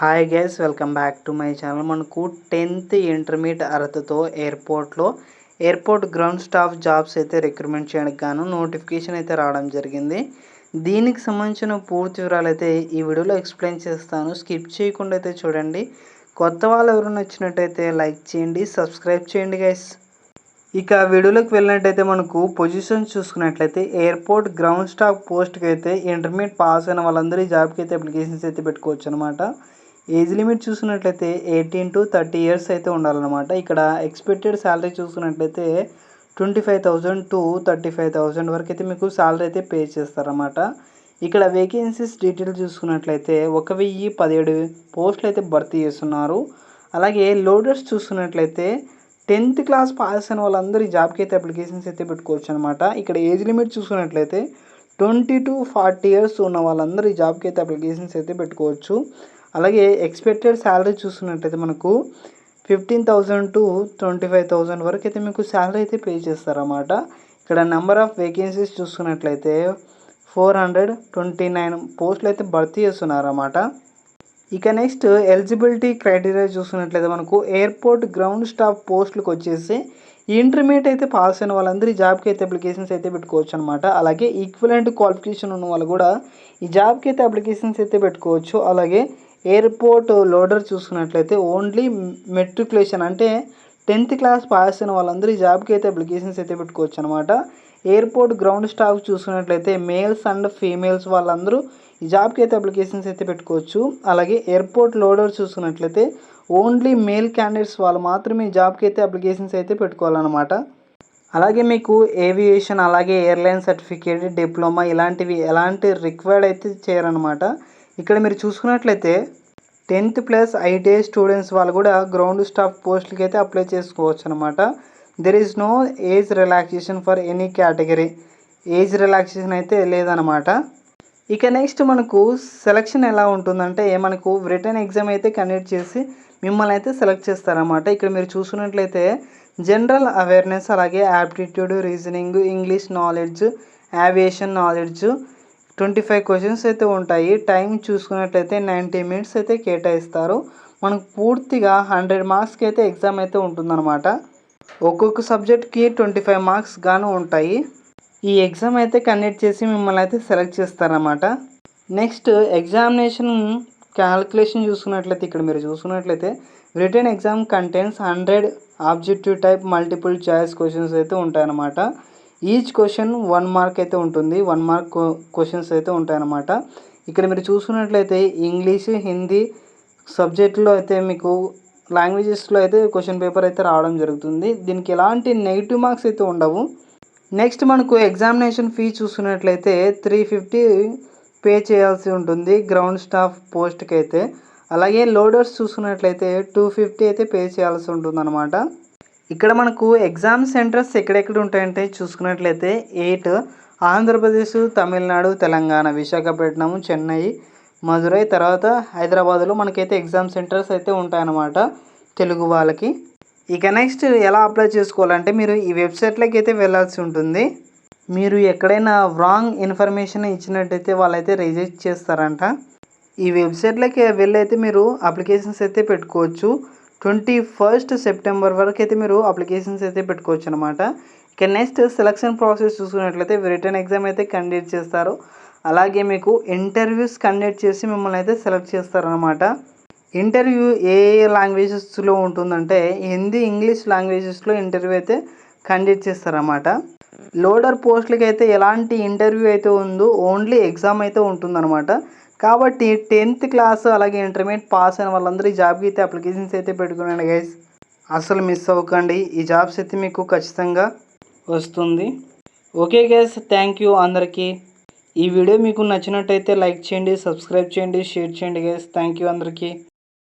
Hi guys, welcome back to my channel. మనకు 10th intermediate అర్హతతో airport ground staff jobs అయితే recruitment చేయడానికి గాను నోటిఫికేషన్ అయితే రావడం జరిగింది. దీనికి సంబంధించిన పూర్తి వివరాలు అయితే ఈ వీడియోలో ఎక్స్ప్లెయిన్ చేస్తాను. స్కిప్ చేయకుండా అయితే చూడండి. కొత్త వాళ్ళు ఎవరు నచ్చినట్టయితే లైక్ చేయండి, సబ్స్క్రైబ్ చేయండి గైస్. ఇక వీడియోలోకి వెళ్ళినట్టయితే మనకు పొజిషన్ చూసుకున్నట్లయితే ఎయిర్పోర్ట్ గ్రౌండ్ స్టాఫ్ పోస్ట్కి అయితే ఇంటర్మీడియట్ పాస్ అయిన వాళ్ళందరూ ఈ జాబ్కి అయితే అప్లికేషన్స్ అయితే పెట్టుకోవచ్చు అనమాట. ఏజ్ లిమిట్ చూసుకున్నట్లయితే 18 to 30 ఇయర్స్ అయితే ఉండాలన్నమాట. ఇక్కడ ఎక్స్పెక్టెడ్ శాలరీ చూసుకున్నట్లయితే 25,000 to 35,000 వరకు అయితే మీకు శాలరీ అయితే పే చేస్తారన్నమాట. ఇక్కడ వేకెన్సీస్ డీటెయిల్స్ చూసుకున్నట్లయితే 1017 పోస్టులు అయితే భర్తీ చేస్తున్నారు. అలాగే లోడర్స్ చూసుకున్నట్లయితే 10th క్లాస్ పాస్ అయిన వాళ్ళందరూ ఈ జాబ్కి అయితే అప్లికేషన్స్ అయితే పెట్టుకోవచ్చు అనమాట. ఇక్కడ ఏజ్ లిమిట్ చూసుకున్నట్లయితే 20 to 40 ఇయర్స్ ఉన్న వాళ్ళందరూ ఈ జాబ్కి అయితే అప్లికేషన్స్ అయితే పెట్టుకోవచ్చు. అలాగే ఎక్స్పెక్టెడ్ శాలరీ చూసుకున్నట్లయితే మనకు 15,000 to 25,000 వరకు అయితే మీకు శాలరీ అయితే పే చేస్తారన్నమాట. ఇక్కడ నెంబర్ ఆఫ్ వేకెన్సీస్ చూసుకున్నట్లయితే 429 పోస్టులు అయితే భర్తీ చేస్తున్నారన్నమాట. ఇక నెక్స్ట్ ఎలిజిబిలిటీ క్రైటీరియా చూసుకున్నట్లయితే మనకు ఎయిర్పోర్ట్ గ్రౌండ్ స్టాఫ్ పోస్టులకు వచ్చేసి ఇంటర్మీడియట్ అయితే పాస్ అయిన వాళ్ళందరూ ఈ జాబ్కి అయితే అప్లికేషన్స్ అయితే పెట్టుకోవచ్చు అనమాట. అలాగే ఈక్వలెంట్ క్వాలిఫికేషన్ ఉన్న వాళ్ళు కూడా ఈ జాబ్కి అయితే అప్లికేషన్స్ అయితే పెట్టుకోవచ్చు. అలాగే ఎయిర్పోర్ట్ లోడర్ చూసుకున్నట్లయితే ఓన్లీ మెట్రికులేషన్ అంటే 10th క్లాస్ పాస్ అయిన వాళ్ళందరూ ఈ జాబ్కి అయితే అప్లికేషన్స్ అయితే పెట్టుకోవచ్చు అనమాట. ఎయిర్పోర్ట్ గ్రౌండ్ స్టాఫ్ చూసుకున్నట్లయితే మేల్స్ అండ్ ఫీమేల్స్ వాళ్ళందరూ ఈ జాబ్కి అయితే అప్లికేషన్స్ అయితే పెట్టుకోవచ్చు. అలాగే ఎయిర్పోర్ట్ లోడర్ చూసుకున్నట్లయితే ఓన్లీ మేల్ క్యాండిడేట్స్ వాళ్ళు మాత్రమే ఈ జాబ్కి అయితే అప్లికేషన్స్ అయితే పెట్టుకోవాలన్నమాట. అలాగే మీకు ఏవియేషన్ అలాగే ఎయిర్లైన్ సర్టిఫికేట్ డిప్లొమా ఇలాంటివి ఎలాంటి రిక్వైర్డ్ అయితే చేయరనమాట. ఇక్కడ మీరు చూసుకున్నట్లయితే 10th ప్లస్ ఐటీఐ స్టూడెంట్స్ వాళ్ళు కూడా గ్రౌండ్ స్టాఫ్ పోస్టులకి అయితే అప్లై చేసుకోవచ్చు అనమాట. There is no age relaxation for any category. Age relaxation అయితే లేదనమాట. ఇక నెక్స్ట్ మనకు సెలక్షన్ ఎలా ఉంటుందంటే మనకు రిటర్న్ ఎగ్జామ్ అయితే కండక్ట్ చేసి మిమ్మల్ని అయితే సెలెక్ట్ చేస్తారన్నమాట. ఇక్కడ మీరు చూసుకున్నట్లయితే జనరల్ అవేర్నెస్ అలాగే aptitude, reasoning, English knowledge, aviation knowledge 25 questions అయితే ఉంటాయి. టైం చూసుకున్నట్లయితే 90 మినిట్స్ అయితే కేటాయిస్తారు. మనకు పూర్తిగా 100 మార్క్స్కి అయితే ఎగ్జామ్ అయితే ఉంటుందన్నమాట. ఒక్కొక్క సబ్జెక్ట్కి 25 మార్క్స్ గాను ఉంటాయి. ఈ ఎగ్జామ్ అయితే కండక్ట్ చేసి మిమ్మల్ని అయితే సెలెక్ట్ చేస్తారన్నమాట. నెక్స్ట్ ఎగ్జామినేషన్ క్యాలిక్యులేషన్ చూసుకున్నట్లయితే ఇక్కడ మీరు చూసుకున్నట్లయితే return exam contents 100 objective type multiple choice questions అయితే ఉంటాయన్నమాట. ఈచ్ క్వశ్చన్ 1 మార్క్ అయితే ఉంటుంది. 1 మార్క్ క్వశ్చన్స్ అయితే ఉంటాయన్నమాట. ఇక్కడ మీరు చూసుకున్నట్లయితే ఇంగ్లీష్, హిందీ సబ్జెక్టులో అయితే మీకు లాంగ్వేజెస్లో అయితే క్వశ్చన్ పేపర్ అయితే రావడం జరుగుతుంది. దీనికి ఎలాంటి నెగిటివ్ మార్క్స్ అయితే ఉండవు. నెక్స్ట్ మనకు ఎగ్జామినేషన్ ఫీ చూసుకున్నట్లయితే 350 పే చేయాల్సి ఉంటుంది గ్రౌండ్ స్టాఫ్ పోస్ట్కి అయితే. అలాగే లోడర్స్ చూసుకున్నట్లయితే 250 అయితే పే చేయాల్సి ఉంటుందన్నమాట. ఇక్కడ మనకు ఎగ్జామ్ సెంటర్స్ ఎక్కడెక్కడ ఉంటాయంటే చూసుకున్నట్లయితే 8 ఆంధ్రప్రదేశ్, తమిళనాడు, తెలంగాణ, విశాఖపట్నం, చెన్నై, మదురై, తర్వాత హైదరాబాద్లో మనకైతే ఎగ్జామ్ సెంటర్స్ అయితే ఉంటాయన్నమాట తెలుగు వాళ్ళకి. ఇక నెక్స్ట్ ఎలా అప్లై చేసుకోవాలంటే మీరు ఈ వెబ్సైట్లోకి అయితే వెళ్ళాల్సి ఉంటుంది. మీరు ఎక్కడైనా రాంగ్ ఇన్ఫర్మేషన్ ఇచ్చినట్టయితే వాళ్ళైతే రిజెక్ట్ చేస్తారంట. ఈ వెబ్సైట్లోకి వెళ్ళైతే మీరు అప్లికేషన్స్ అయితే పెట్టుకోవచ్చు. 21 సెప్టెంబర్ వరకు అయితే మీరు అప్లికేషన్స్ అయితే పెట్టుకోవచ్చు అనమాట. ఇక నెక్స్ట్ సెలక్షన్ ప్రాసెస్ చూసుకున్నట్లయితే రిటర్న్ ఎగ్జామ్ అయితే కండక్ట్ చేస్తారు. అలాగే మీకు ఇంటర్వ్యూస్ కండక్ట్ చేసి మిమ్మల్ని అయితే సెలెక్ట్ చేస్తారనమాట. ఇంటర్వ్యూ ఏ లాంగ్వేజెస్లో ఉంటుందంటే హిందీ, ఇంగ్లీష్ లాంగ్వేజెస్లో ఇంటర్వ్యూ అయితే కండక్ట్ చేస్తారన్నమాట. లోడర్ పోస్టులకి అయితే ఎలాంటి ఇంటర్వ్యూ అయితే ఉందో ఓన్లీ ఎగ్జామ్ అయితే ఉంటుందన్నమాట. కాబట్టి 10th క్లాస్ అలాగే ఇంటర్మీడియట్ పాస్ అయిన వాళ్ళందరూ ఈ జాబ్కి అయితే అప్లికేషన్స్ అయితే పెట్టుకున్నాను గైస్. అసలు మిస్ అవ్వకండి, ఈ జాబ్స్ అయితే మీకు ఖచ్చితంగా వస్తుంది. ఓకే గైస్, థ్యాంక్ యూ అందరికీ. ఈ వీడియో మీకు నచ్చినట్టయితే లైక్ చేయండి, సబ్స్క్రైబ్ చేయండి, షేర్ చేయండి గైస్. థ్యాంక్ యూ అందరికీ.